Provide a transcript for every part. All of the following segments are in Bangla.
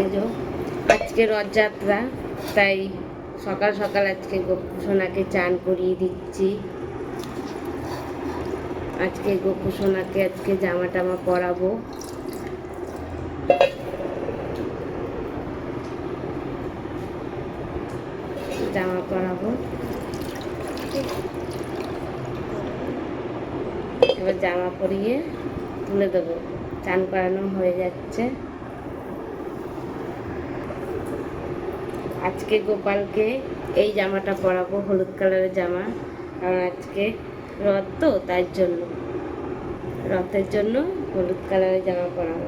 এই যে আজকে রথযাত্রা, তাই সকাল সকাল আজকে গপু সোনাকে চান করিয়ে দিচ্ছি। আজকে গপু সোনাকে আজকে জামা টামা পরাবো। জামা পরাবো, এবার জামা পরিয়ে তুলে দেবো। চান করানো হয়ে যাচ্ছে। আজকে গোপালকে এই জামাটা পরাবো, হলুদ কালারের জামা, কারণ আজকে রথ তো, তার জন্য রথের জন্য হলুদ কালারের জামা পরাবো।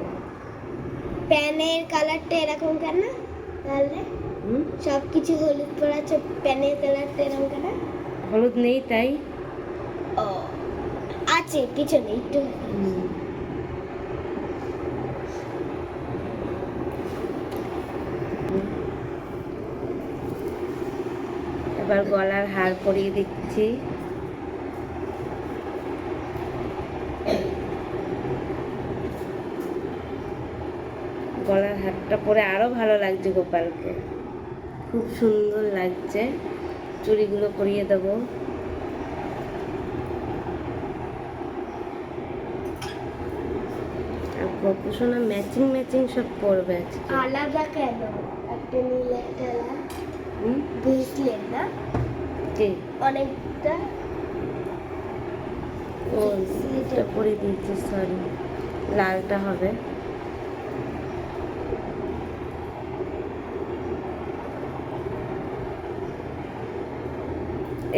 প্যানের কালারটা এরকম কেন তাহলে? সব কিছু হলুদ পরাচ্ছে, প্যানের কালারটা এরকম কেন? হলুদ নেই তাই। ও আছে পিছনে একটু। এবার গলার হার পরিয়ে দিচ্ছি। গলার হারটা পরে আরো ভালো লাগছে গোপালকে, খুব সুন্দর লাগছে। চুড়িগুলো পরিয়ে দেবো। আর গপু সোনা ম্যাচিং ম্যাচিং সব পরবে আজকে। আলাদা কেন? একটা নীল একটা লাল ব্রেসলেট না কি অনেকটা। ও এটা পরিয়ে দিয়েছি, সরি, লালটা হবে।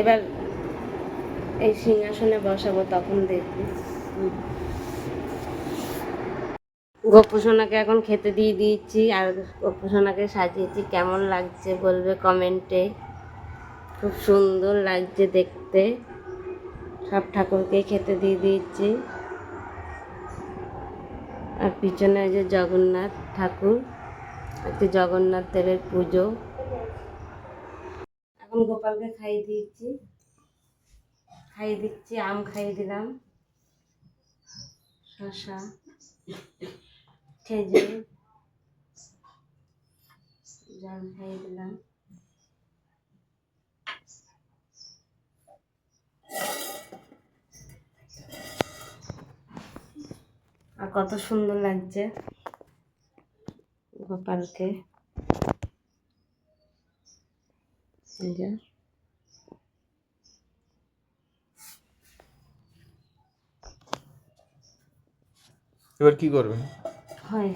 এবার এই সিংহাসনে বসাবো, তখন দেখবি। গপু সোনাকে এখন খেতে দিয়ে দিয়েছি, আর গপু সোনাকে সাজিয়েছি। কেমন লাগছে বলবে কমেন্টে। খুব সুন্দর লাগছে দেখতে। সব ঠাকুরকে খেতে দিয়ে দিয়েছি। আর পিছনে যে জগন্নাথ ঠাকুর, আজকে জগন্নাথ দেবের পুজো। এখন গোপালকে খাইয়ে দিচ্ছি, আম খাইয়ে দিলাম, শসা, খেজুর, জল খাইয়ে দিলাম। আর কত সুন্দর লাগছে গোপালকে। এবার কি করবেন? হয়